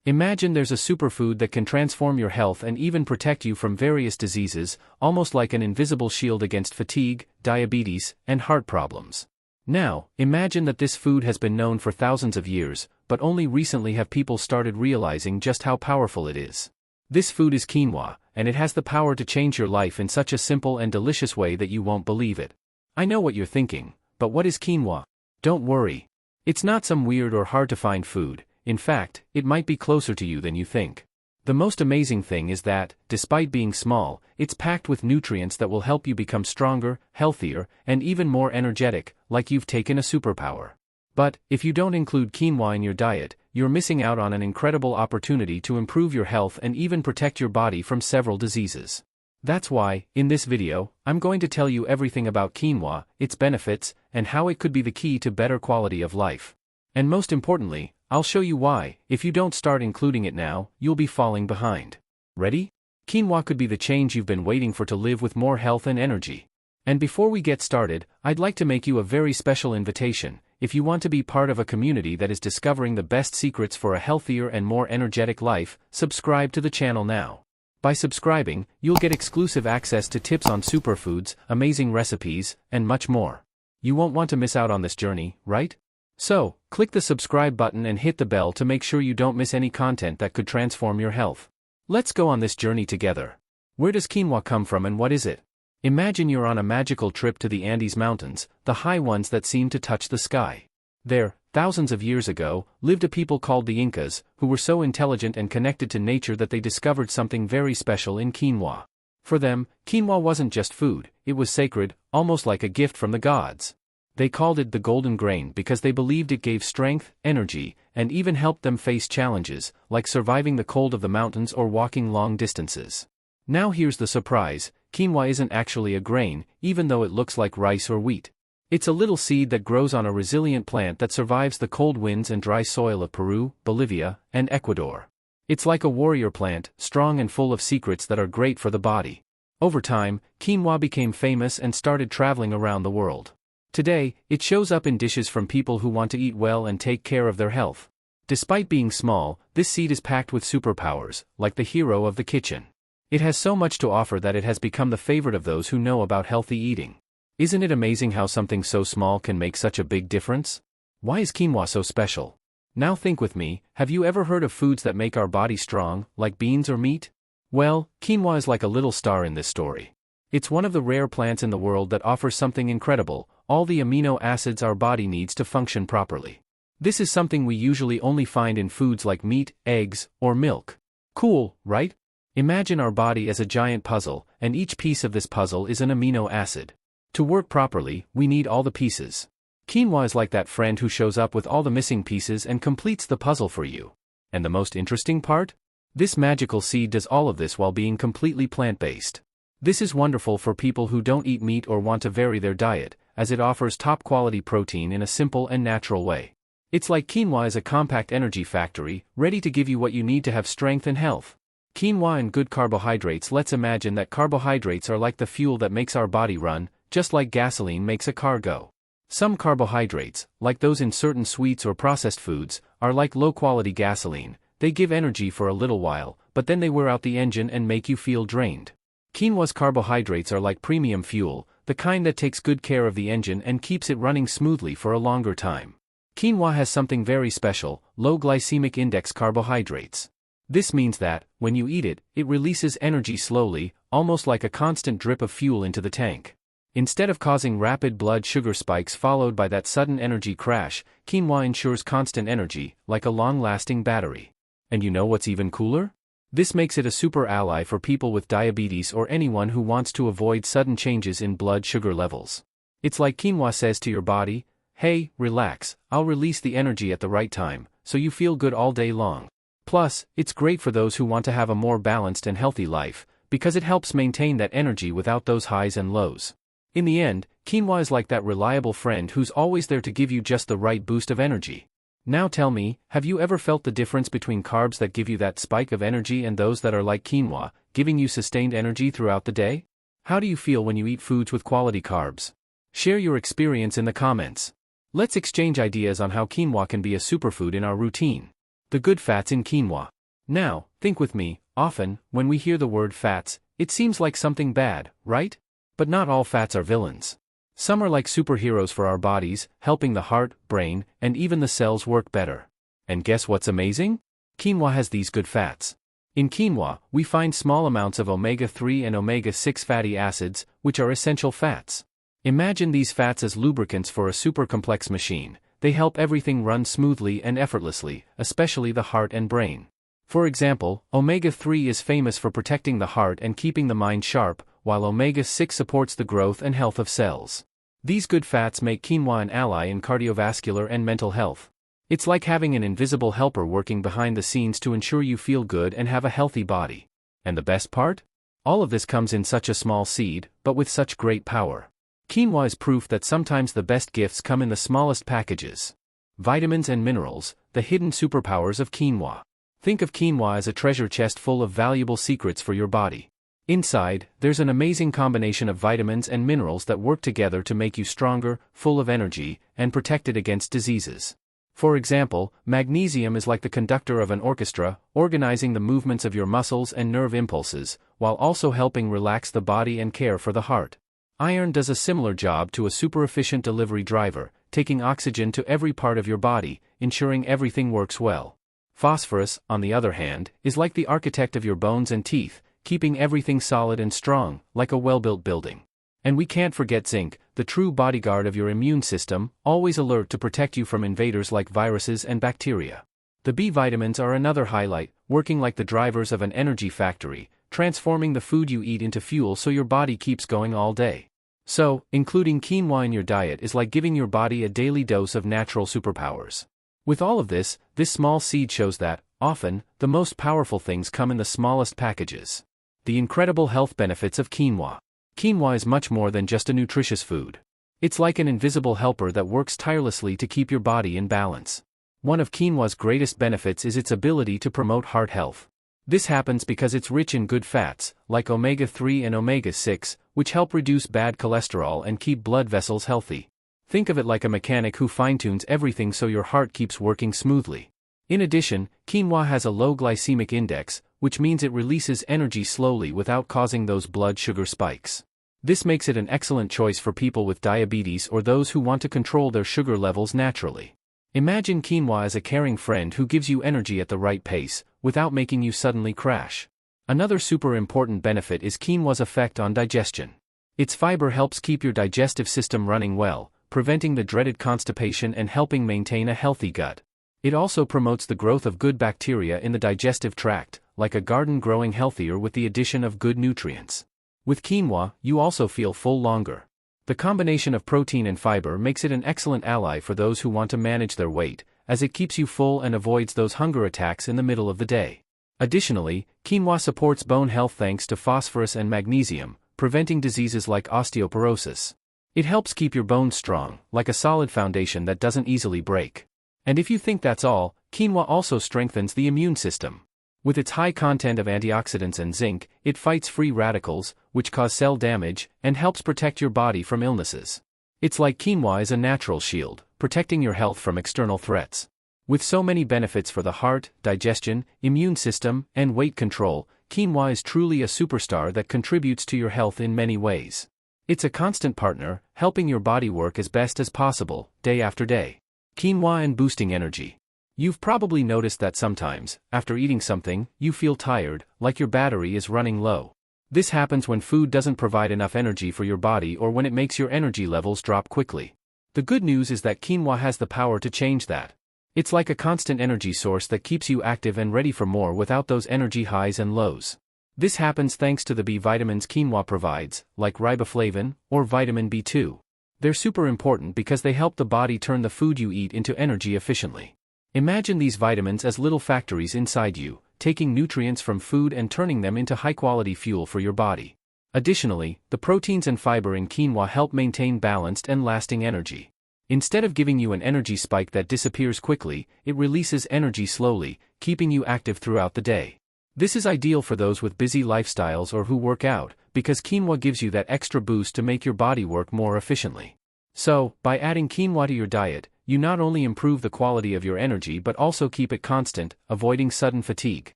Imagine there's a superfood that can transform your health and even protect you from various diseases, almost like an invisible shield against fatigue, diabetes, and heart problems. Now, imagine that this food has been known for thousands of years, but only recently have people started realizing just how powerful it is. This food is quinoa, and it has the power to change your life in such a simple and delicious way that you won't believe it. I know what you're thinking, but what is quinoa? Don't worry. It's not some weird or hard-to-find food. In fact, it might be closer to you than you think. The most amazing thing is that, despite being small, it's packed with nutrients that will help you become stronger, healthier, and even more energetic, like you've taken a superpower. But, if you don't include quinoa in your diet, you're missing out on an incredible opportunity to improve your health and even protect your body from several diseases. That's why, in this video, I'm going to tell you everything about quinoa, its benefits, and how it could be the key to better quality of life. And most importantly, I'll show you why, if you don't start including it now, you'll be falling behind. Ready? Quinoa could be the change you've been waiting for to live with more health and energy. And before we get started, I'd like to make you a very special invitation. If you want to be part of a community that is discovering the best secrets for a healthier and more energetic life, subscribe to the channel now. By subscribing, you'll get exclusive access to tips on superfoods, amazing recipes, and much more. You won't want to miss out on this journey, right? So, click the subscribe button and hit the bell to make sure you don't miss any content that could transform your health. Let's go on this journey together. Where does quinoa come from and what is it? Imagine you're on a magical trip to the Andes Mountains, the high ones that seem to touch the sky. There, thousands of years ago, lived a people called the Incas, who were so intelligent and connected to nature that they discovered something very special in quinoa. For them, quinoa wasn't just food, it was sacred, almost like a gift from the gods. They called it the golden grain because they believed it gave strength, energy, and even helped them face challenges, like surviving the cold of the mountains or walking long distances. Now here's the surprise, quinoa isn't actually a grain, even though it looks like rice or wheat. It's a little seed that grows on a resilient plant that survives the cold winds and dry soil of Peru, Bolivia, and Ecuador. It's like a warrior plant, strong and full of secrets that are great for the body. Over time, quinoa became famous and started traveling around the world. Today, it shows up in dishes from people who want to eat well and take care of their health. Despite being small, this seed is packed with superpowers, like the hero of the kitchen. It has so much to offer that it has become the favorite of those who know about healthy eating. Isn't it amazing how something so small can make such a big difference? Why is quinoa so special? Now think with me, have you ever heard of foods that make our body strong, like beans or meat? Well, quinoa is like a little star in this story. It's one of the rare plants in the world that offers something incredible, all the amino acids our body needs to function properly. This is something we usually only find in foods like meat, eggs, or milk. Cool, right? Imagine our body as a giant puzzle, and each piece of this puzzle is an amino acid. To work properly, we need all the pieces. Quinoa is like that friend who shows up with all the missing pieces and completes the puzzle for you. And the most interesting part? This magical seed does all of this while being completely plant-based. This is wonderful for people who don't eat meat or want to vary their diet, as it offers top-quality protein in a simple and natural way. It's like quinoa is a compact energy factory, ready to give you what you need to have strength and health. Quinoa and good carbohydrates. Let's imagine that carbohydrates are like the fuel that makes our body run, just like gasoline makes a car go. Some carbohydrates, like those in certain sweets or processed foods, are like low-quality gasoline. They give energy for a little while, but then they wear out the engine and make you feel drained. Quinoa's carbohydrates are like premium fuel, the kind that takes good care of the engine and keeps it running smoothly for a longer time. Quinoa has something very special, low glycemic index carbohydrates. This means that, when you eat it, it releases energy slowly, almost like a constant drip of fuel into the tank. Instead of causing rapid blood sugar spikes followed by that sudden energy crash, quinoa ensures constant energy, like a long-lasting battery. And you know what's even cooler? This makes it a super ally for people with diabetes or anyone who wants to avoid sudden changes in blood sugar levels. It's like quinoa says to your body, hey, relax, I'll release the energy at the right time, so you feel good all day long. Plus, it's great for those who want to have a more balanced and healthy life, because it helps maintain that energy without those highs and lows. In the end, quinoa is like that reliable friend who's always there to give you just the right boost of energy. Now tell me, have you ever felt the difference between carbs that give you that spike of energy and those that are like quinoa, giving you sustained energy throughout the day? How do you feel when you eat foods with quality carbs? Share your experience in the comments. Let's exchange ideas on how quinoa can be a superfood in our routine. The good fats in quinoa. Now, think with me, often, when we hear the word fats, it seems like something bad, right? But not all fats are villains. Some are like superheroes for our bodies, helping the heart, brain, and even the cells work better. And guess what's amazing? Quinoa has these good fats. In quinoa, we find small amounts of omega-3 and omega-6 fatty acids, which are essential fats. Imagine these fats as lubricants for a super complex machine. They help everything run smoothly and effortlessly, especially the heart and brain. For example, omega-3 is famous for protecting the heart and keeping the mind sharp, while omega-6 supports the growth and health of cells. These good fats make quinoa an ally in cardiovascular and mental health. It's like having an invisible helper working behind the scenes to ensure you feel good and have a healthy body. And the best part? All of this comes in such a small seed, but with such great power. Quinoa is proof that sometimes the best gifts come in the smallest packages. Vitamins and minerals, the hidden superpowers of quinoa. Think of quinoa as a treasure chest full of valuable secrets for your body. Inside, there's an amazing combination of vitamins and minerals that work together to make you stronger, full of energy, and protected against diseases. For example, magnesium is like the conductor of an orchestra, organizing the movements of your muscles and nerve impulses, while also helping relax the body and care for the heart. Iron does a similar job to a super-efficient delivery driver, taking oxygen to every part of your body, ensuring everything works well. Phosphorus, on the other hand, is like the architect of your bones and teeth, keeping everything solid and strong, like a well-built building. And we can't forget zinc, the true bodyguard of your immune system, always alert to protect you from invaders like viruses and bacteria. The B vitamins are another highlight, working like the drivers of an energy factory, transforming the food you eat into fuel so your body keeps going all day. So, including quinoa in your diet is like giving your body a daily dose of natural superpowers. With all of this small seed shows that, often, the most powerful things come in the smallest packages. The incredible health benefits of quinoa. Quinoa is much more than just a nutritious food. It's like an invisible helper that works tirelessly to keep your body in balance. One of quinoa's greatest benefits is its ability to promote heart health. This happens because it's rich in good fats, like omega-3 and omega-6, which help reduce bad cholesterol and keep blood vessels healthy. Think of it like a mechanic who fine-tunes everything so your heart keeps working smoothly. In addition, quinoa has a low glycemic index, which means it releases energy slowly without causing those blood sugar spikes. This makes it an excellent choice for people with diabetes or those who want to control their sugar levels naturally. Imagine quinoa as a caring friend who gives you energy at the right pace, without making you suddenly crash. Another super important benefit is quinoa's effect on digestion. Its fiber helps keep your digestive system running well, preventing the dreaded constipation and helping maintain a healthy gut. It also promotes the growth of good bacteria in the digestive tract, like a garden growing healthier with the addition of good nutrients. With quinoa, you also feel full longer. The combination of protein and fiber makes it an excellent ally for those who want to manage their weight, as it keeps you full and avoids those hunger attacks in the middle of the day. Additionally, quinoa supports bone health thanks to phosphorus and magnesium, preventing diseases like osteoporosis. It helps keep your bones strong, like a solid foundation that doesn't easily break. And if you think that's all, quinoa also strengthens the immune system. With its high content of antioxidants and zinc, it fights free radicals, which cause cell damage, and helps protect your body from illnesses. It's like quinoa is a natural shield, protecting your health from external threats. With so many benefits for the heart, digestion, immune system, and weight control, quinoa is truly a superstar that contributes to your health in many ways. It's a constant partner, helping your body work as best as possible, day after day. Quinoa and boosting energy. You've probably noticed that sometimes, after eating something, you feel tired, like your battery is running low. This happens when food doesn't provide enough energy for your body or when it makes your energy levels drop quickly. The good news is that quinoa has the power to change that. It's like a constant energy source that keeps you active and ready for more without those energy highs and lows. This happens thanks to the B vitamins quinoa provides, like riboflavin, or vitamin B2. They're super important because they help the body turn the food you eat into energy efficiently. Imagine these vitamins as little factories inside you, taking nutrients from food and turning them into high-quality fuel for your body. Additionally, the proteins and fiber in quinoa help maintain balanced and lasting energy. Instead of giving you an energy spike that disappears quickly, it releases energy slowly, keeping you active throughout the day. This is ideal for those with busy lifestyles or who work out, because quinoa gives you that extra boost to make your body work more efficiently. So, by adding quinoa to your diet, you not only improve the quality of your energy but also keep it constant, avoiding sudden fatigue.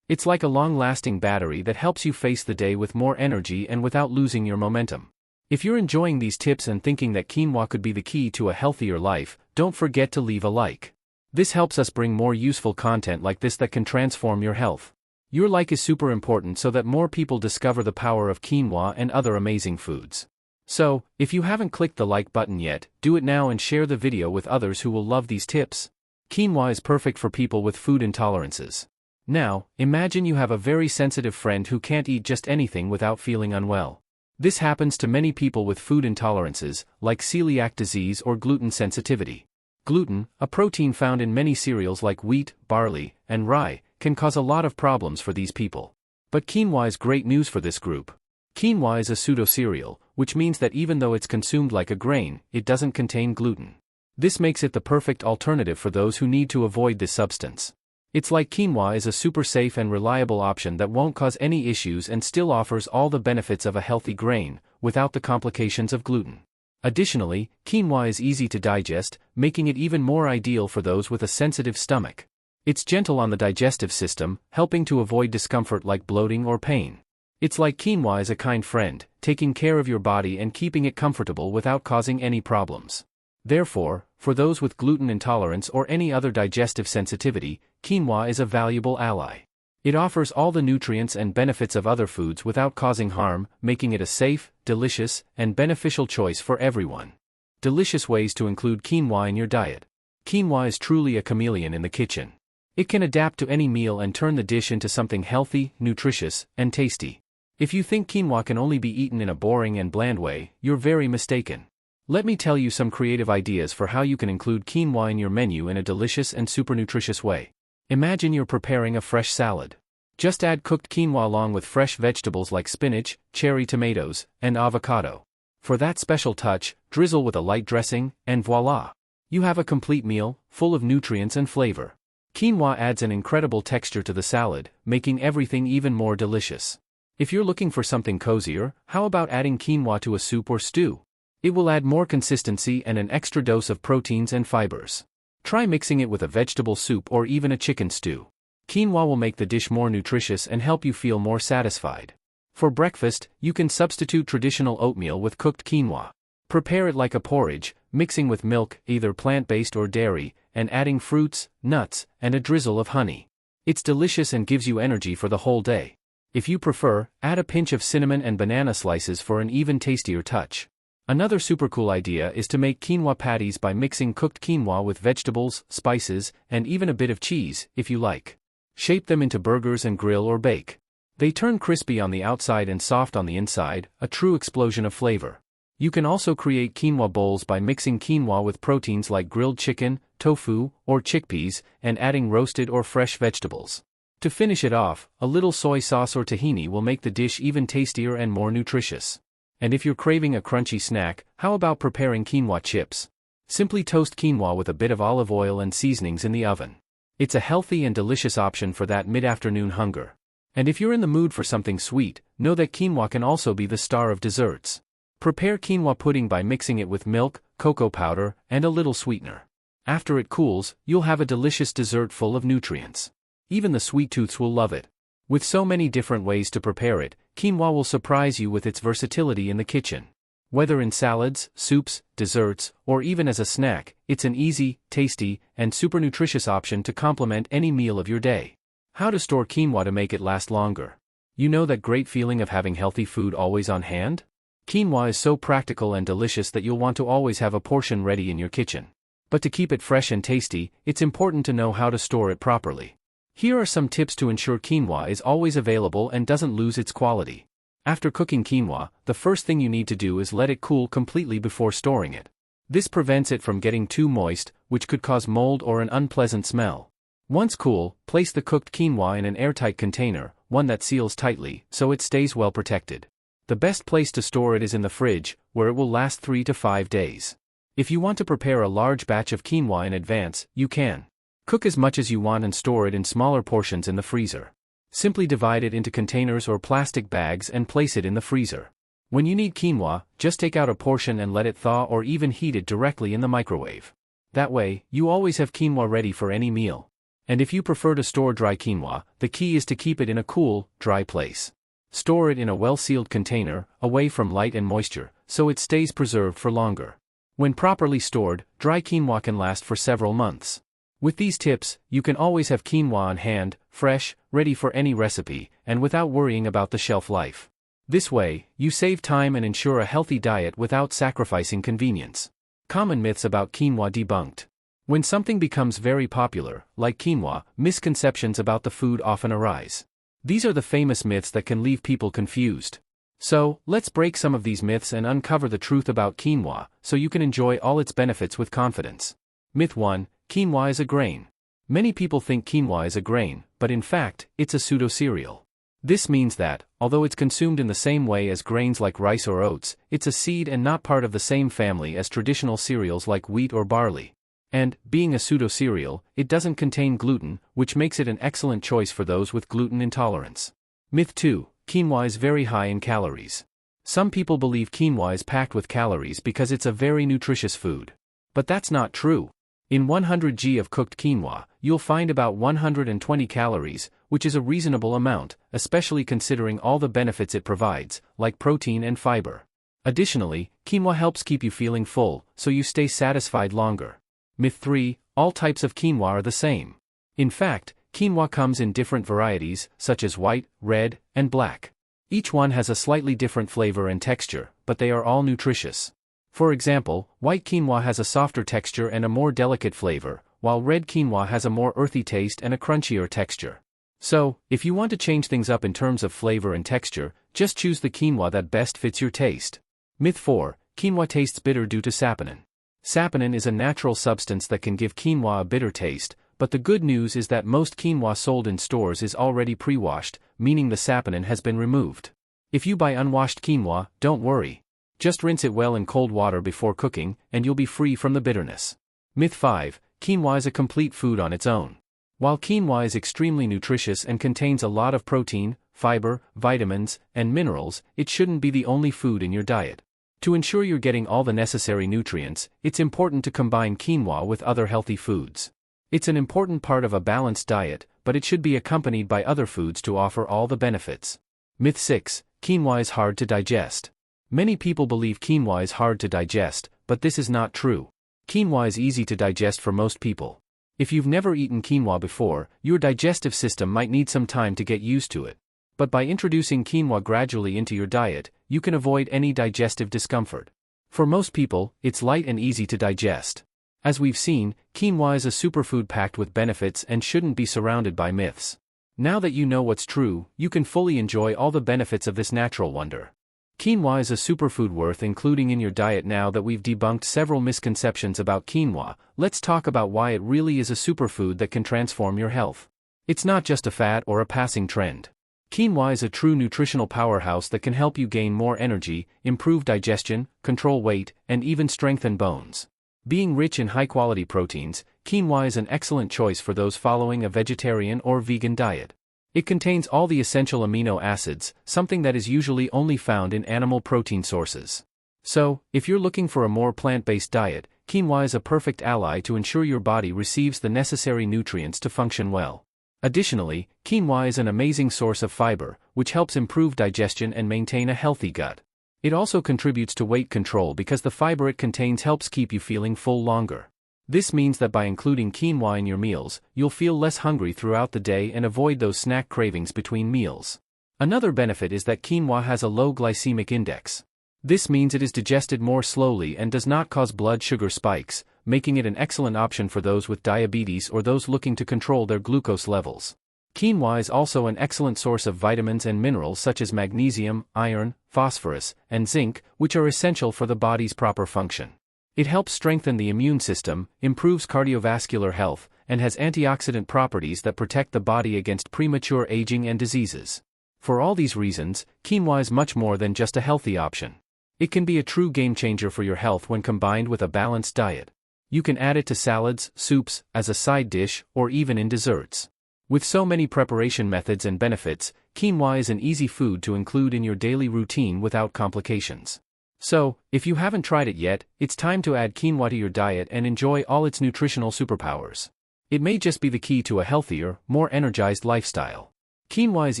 It's like a long-lasting battery that helps you face the day with more energy and without losing your momentum. If you're enjoying these tips and thinking that quinoa could be the key to a healthier life, don't forget to leave a like. This helps us bring more useful content like this that can transform your health. Your like is super important so that more people discover the power of quinoa and other amazing foods. So, if you haven't clicked the like button yet, do it now and share the video with others who will love these tips. Quinoa is perfect for people with food intolerances. Now, imagine you have a very sensitive friend who can't eat just anything without feeling unwell. This happens to many people with food intolerances, like celiac disease or gluten sensitivity. Gluten, a protein found in many cereals like wheat, barley, and rye, can cause a lot of problems for these people. But quinoa is great news for this group. Quinoa is a pseudo-cereal, which means that even though it's consumed like a grain, it doesn't contain gluten. This makes it the perfect alternative for those who need to avoid this substance. It's like quinoa is a super safe and reliable option that won't cause any issues and still offers all the benefits of a healthy grain, without the complications of gluten. Additionally, quinoa is easy to digest, making it even more ideal for those with a sensitive stomach. It's gentle on the digestive system, helping to avoid discomfort like bloating or pain. It's like quinoa is a kind friend, taking care of your body and keeping it comfortable without causing any problems. Therefore, for those with gluten intolerance or any other digestive sensitivity, quinoa is a valuable ally. It offers all the nutrients and benefits of other foods without causing harm, making it a safe, delicious, and beneficial choice for everyone. Delicious ways to include quinoa in your diet. Quinoa is truly a chameleon in the kitchen. It can adapt to any meal and turn the dish into something healthy, nutritious, and tasty. If you think quinoa can only be eaten in a boring and bland way, you're very mistaken. Let me tell you some creative ideas for how you can include quinoa in your menu in a delicious and super nutritious way. Imagine you're preparing a fresh salad. Just add cooked quinoa along with fresh vegetables like spinach, cherry tomatoes, and avocado. For that special touch, drizzle with a light dressing, and voila! You have a complete meal, full of nutrients and flavor. Quinoa adds an incredible texture to the salad, making everything even more delicious. If you're looking for something cozier, how about adding quinoa to a soup or stew? It will add more consistency and an extra dose of proteins and fibers. Try mixing it with a vegetable soup or even a chicken stew. Quinoa will make the dish more nutritious and help you feel more satisfied. For breakfast, you can substitute traditional oatmeal with cooked quinoa. Prepare it like a porridge, mixing with milk, either plant-based or dairy, and adding fruits, nuts, and a drizzle of honey. It's delicious and gives you energy for the whole day. If you prefer, add a pinch of cinnamon and banana slices for an even tastier touch. Another super cool idea is to make quinoa patties by mixing cooked quinoa with vegetables, spices, and even a bit of cheese, if you like. Shape them into burgers and grill or bake. They turn crispy on the outside and soft on the inside, a true explosion of flavor. You can also create quinoa bowls by mixing quinoa with proteins like grilled chicken, tofu, or chickpeas, and adding roasted or fresh vegetables. To finish it off, a little soy sauce or tahini will make the dish even tastier and more nutritious. And if you're craving a crunchy snack, how about preparing quinoa chips? Simply toast quinoa with a bit of olive oil and seasonings in the oven. It's a healthy and delicious option for that mid-afternoon hunger. And if you're in the mood for something sweet, know that quinoa can also be the star of desserts. Prepare quinoa pudding by mixing it with milk, cocoa powder, and a little sweetener. After it cools, you'll have a delicious dessert full of nutrients. Even the sweet tooths will love it. With so many different ways to prepare it, quinoa will surprise you with its versatility in the kitchen. Whether in salads, soups, desserts, or even as a snack, it's an easy, tasty, and super nutritious option to complement any meal of your day. How to store quinoa to make it last longer? You know that great feeling of having healthy food always on hand? Quinoa is so practical and delicious that you'll want to always have a portion ready in your kitchen. But to keep it fresh and tasty, it's important to know how to store it properly. Here are some tips to ensure quinoa is always available and doesn't lose its quality. After cooking quinoa, the first thing you need to do is let it cool completely before storing it. This prevents it from getting too moist, which could cause mold or an unpleasant smell. Once cool, place the cooked quinoa in an airtight container, one that seals tightly, so it stays well protected. The best place to store it is in the fridge, where it will last 3 to 5 days. If you want to prepare a large batch of quinoa in advance, you can. Cook as much as you want and store it in smaller portions in the freezer. Simply divide it into containers or plastic bags and place it in the freezer. When you need quinoa, just take out a portion and let it thaw or even heat it directly in the microwave. That way, you always have quinoa ready for any meal. And if you prefer to store dry quinoa, the key is to keep it in a cool, dry place. Store it in a well-sealed container, away from light and moisture, so it stays preserved for longer. When properly stored, dry quinoa can last for several months. With these tips, you can always have quinoa on hand, fresh, ready for any recipe, and without worrying about the shelf life. This way, you save time and ensure a healthy diet without sacrificing convenience. Common myths about quinoa debunked. When something becomes very popular, like quinoa, misconceptions about the food often arise. These are the famous myths that can leave people confused. So, let's break some of these myths and uncover the truth about quinoa, so you can enjoy all its benefits with confidence. Myth 1. Quinoa is a grain. Many people think quinoa is a grain, but in fact, it's a pseudo-cereal. This means that, although it's consumed in the same way as grains like rice or oats, it's a seed and not part of the same family as traditional cereals like wheat or barley. And, being a pseudo-cereal, it doesn't contain gluten, which makes it an excellent choice for those with gluten intolerance. Myth 2. Quinoa is very high in calories. Some people believe quinoa is packed with calories because it's a very nutritious food. But that's not true. In 100 g of cooked quinoa, you'll find about 120 calories, which is a reasonable amount, especially considering all the benefits it provides, like protein and fiber. Additionally, quinoa helps keep you feeling full, so you stay satisfied longer. Myth 3. All types of quinoa are the same. In fact, quinoa comes in different varieties, such as white, red, and black. Each one has a slightly different flavor and texture, but they are all nutritious. For example, white quinoa has a softer texture and a more delicate flavor, while red quinoa has a more earthy taste and a crunchier texture. So, if you want to change things up in terms of flavor and texture, just choose the quinoa that best fits your taste. Myth 4. Quinoa tastes bitter due to saponin. Saponin is a natural substance that can give quinoa a bitter taste, but the good news is that most quinoa sold in stores is already pre-washed, meaning the saponin has been removed. If you buy unwashed quinoa, don't worry. Just rinse it well in cold water before cooking, and you'll be free from the bitterness. Myth 5. Quinoa is a complete food on its own. While quinoa is extremely nutritious and contains a lot of protein, fiber, vitamins, and minerals, it shouldn't be the only food in your diet. To ensure you're getting all the necessary nutrients, it's important to combine quinoa with other healthy foods. It's an important part of a balanced diet, but it should be accompanied by other foods to offer all the benefits. Myth 6. Quinoa is hard to digest. Many people believe quinoa is hard to digest, but this is not true. Quinoa is easy to digest for most people. If you've never eaten quinoa before, your digestive system might need some time to get used to it. But by introducing quinoa gradually into your diet, you can avoid any digestive discomfort. For most people, it's light and easy to digest. As we've seen, quinoa is a superfood packed with benefits and shouldn't be surrounded by myths. Now that you know what's true, you can fully enjoy all the benefits of this natural wonder. Quinoa is a superfood worth including in your diet. Now that we've debunked several misconceptions about quinoa, let's talk about why it really is a superfood that can transform your health. It's not just a fad or a passing trend. Quinoa is a true nutritional powerhouse that can help you gain more energy, improve digestion, control weight, and even strengthen bones. Being rich in high-quality proteins, quinoa is an excellent choice for those following a vegetarian or vegan diet. It contains all the essential amino acids, something that is usually only found in animal protein sources. So, if you're looking for a more plant-based diet, quinoa is a perfect ally to ensure your body receives the necessary nutrients to function well. Additionally, quinoa is an amazing source of fiber, which helps improve digestion and maintain a healthy gut. It also contributes to weight control because the fiber it contains helps keep you feeling full longer. This means that by including quinoa in your meals, you'll feel less hungry throughout the day and avoid those snack cravings between meals. Another benefit is that quinoa has a low glycemic index. This means it is digested more slowly and does not cause blood sugar spikes, making it an excellent option for those with diabetes or those looking to control their glucose levels. Quinoa is also an excellent source of vitamins and minerals such as magnesium, iron, phosphorus, and zinc, which are essential for the body's proper function. It helps strengthen the immune system, improves cardiovascular health, and has antioxidant properties that protect the body against premature aging and diseases. For all these reasons, quinoa is much more than just a healthy option. It can be a true game changer for your health when combined with a balanced diet. You can add it to salads, soups, as a side dish, or even in desserts. With so many preparation methods and benefits, quinoa is an easy food to include in your daily routine without complications. So, if you haven't tried it yet, it's time to add quinoa to your diet and enjoy all its nutritional superpowers. It may just be the key to a healthier, more energized lifestyle. Quinoa is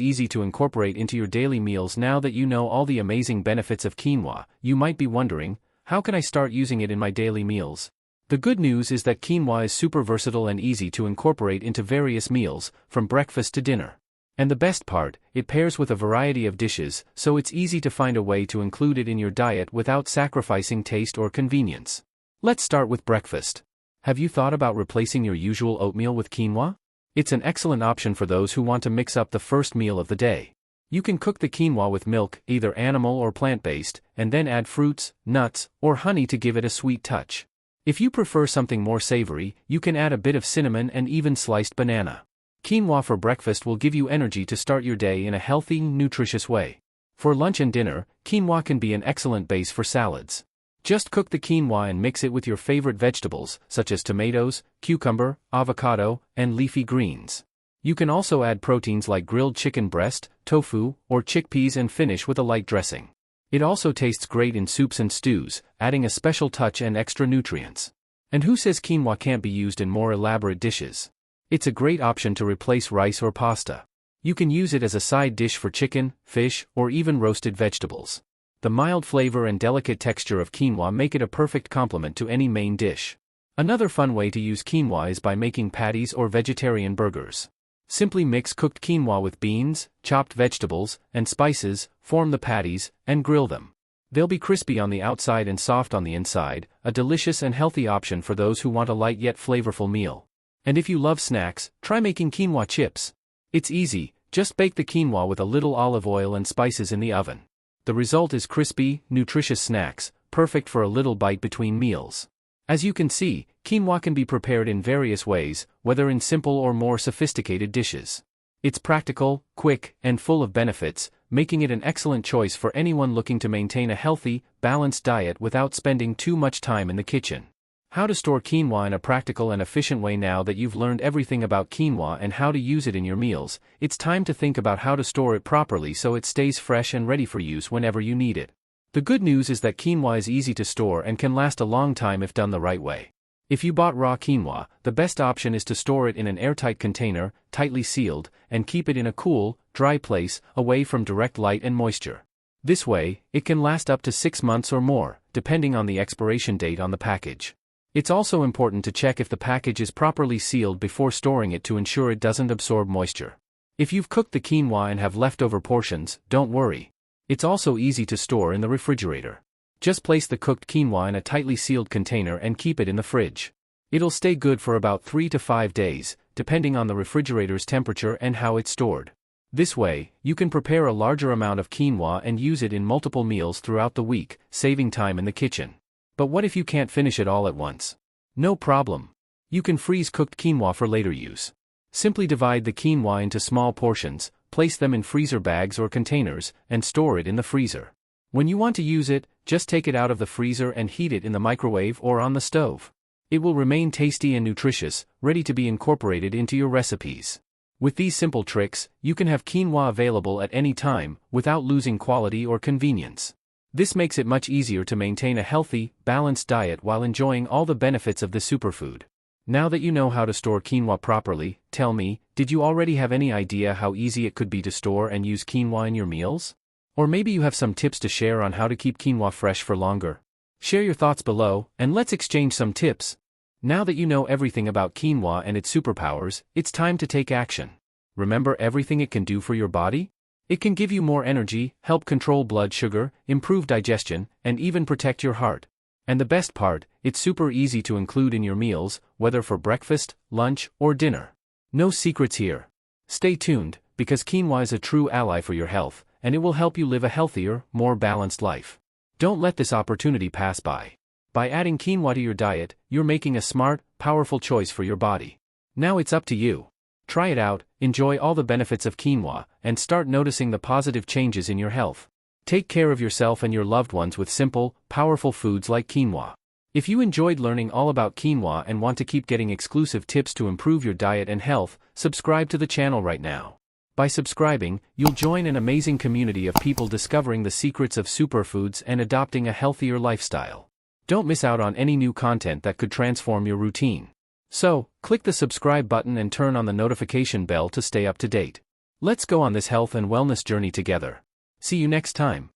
easy to incorporate into your daily meals. Now that you know all the amazing benefits of quinoa, you might be wondering, how can I start using it in my daily meals? The good news is that quinoa is super versatile and easy to incorporate into various meals, from breakfast to dinner. And the best part, it pairs with a variety of dishes, so it's easy to find a way to include it in your diet without sacrificing taste or convenience. Let's start with breakfast. Have you thought about replacing your usual oatmeal with quinoa? It's an excellent option for those who want to mix up the first meal of the day. You can cook the quinoa with milk, either animal or plant-based, and then add fruits, nuts, or honey to give it a sweet touch. If you prefer something more savory, you can add a bit of cinnamon and even sliced banana. Quinoa for breakfast will give you energy to start your day in a healthy, nutritious way. For lunch and dinner, quinoa can be an excellent base for salads. Just cook the quinoa and mix it with your favorite vegetables, such as tomatoes, cucumber, avocado, and leafy greens. You can also add proteins like grilled chicken breast, tofu, or chickpeas and finish with a light dressing. It also tastes great in soups and stews, adding a special touch and extra nutrients. And who says quinoa can't be used in more elaborate dishes? It's a great option to replace rice or pasta. You can use it as a side dish for chicken, fish, or even roasted vegetables. The mild flavor and delicate texture of quinoa make it a perfect complement to any main dish. Another fun way to use quinoa is by making patties or vegetarian burgers. Simply mix cooked quinoa with beans, chopped vegetables, and spices, form the patties, and grill them. They'll be crispy on the outside and soft on the inside, a delicious and healthy option for those who want a light yet flavorful meal. And if you love snacks, try making quinoa chips. It's easy, just bake the quinoa with a little olive oil and spices in the oven. The result is crispy, nutritious snacks, perfect for a little bite between meals. As you can see, quinoa can be prepared in various ways, whether in simple or more sophisticated dishes. It's practical, quick, and full of benefits, making it an excellent choice for anyone looking to maintain a healthy, balanced diet without spending too much time in the kitchen. How to store quinoa in a practical and efficient way. Now that you've learned everything about quinoa and how to use it in your meals, it's time to think about how to store it properly so it stays fresh and ready for use whenever you need it. The good news is that quinoa is easy to store and can last a long time if done the right way. If you bought raw quinoa, the best option is to store it in an airtight container, tightly sealed, and keep it in a cool, dry place, away from direct light and moisture. This way, it can last up to 6 months or more, depending on the expiration date on the package. It's also important to check if the package is properly sealed before storing it to ensure it doesn't absorb moisture. If you've cooked the quinoa and have leftover portions, don't worry. It's also easy to store in the refrigerator. Just place the cooked quinoa in a tightly sealed container and keep it in the fridge. It'll stay good for about 3 to 5 days, depending on the refrigerator's temperature and how it's stored. This way, you can prepare a larger amount of quinoa and use it in multiple meals throughout the week, saving time in the kitchen. But what if you can't finish it all at once? No problem. You can freeze cooked quinoa for later use. Simply divide the quinoa into small portions, place them in freezer bags or containers, and store it in the freezer. When you want to use it, just take it out of the freezer and heat it in the microwave or on the stove. It will remain tasty and nutritious, ready to be incorporated into your recipes. With these simple tricks, you can have quinoa available at any time, without losing quality or convenience. This makes it much easier to maintain a healthy, balanced diet while enjoying all the benefits of the superfood. Now that you know how to store quinoa properly, tell me, did you already have any idea how easy it could be to store and use quinoa in your meals? Or maybe you have some tips to share on how to keep quinoa fresh for longer. Share your thoughts below, and let's exchange some tips. Now that you know everything about quinoa and its superpowers, it's time to take action. Remember everything it can do for your body? It can give you more energy, help control blood sugar, improve digestion, and even protect your heart. And the best part, it's super easy to include in your meals, whether for breakfast, lunch, or dinner. No secrets here. Stay tuned, because quinoa is a true ally for your health, and it will help you live a healthier, more balanced life. Don't let this opportunity pass by. By adding quinoa to your diet, you're making a smart, powerful choice for your body. Now it's up to you. Try it out, enjoy all the benefits of quinoa, and start noticing the positive changes in your health. Take care of yourself and your loved ones with simple, powerful foods like quinoa. If you enjoyed learning all about quinoa and want to keep getting exclusive tips to improve your diet and health, subscribe to the channel right now. By subscribing, you'll join an amazing community of people discovering the secrets of superfoods and adopting a healthier lifestyle. Don't miss out on any new content that could transform your routine. So, click the subscribe button and turn on the notification bell to stay up to date. Let's go on this health and wellness journey together. See you next time.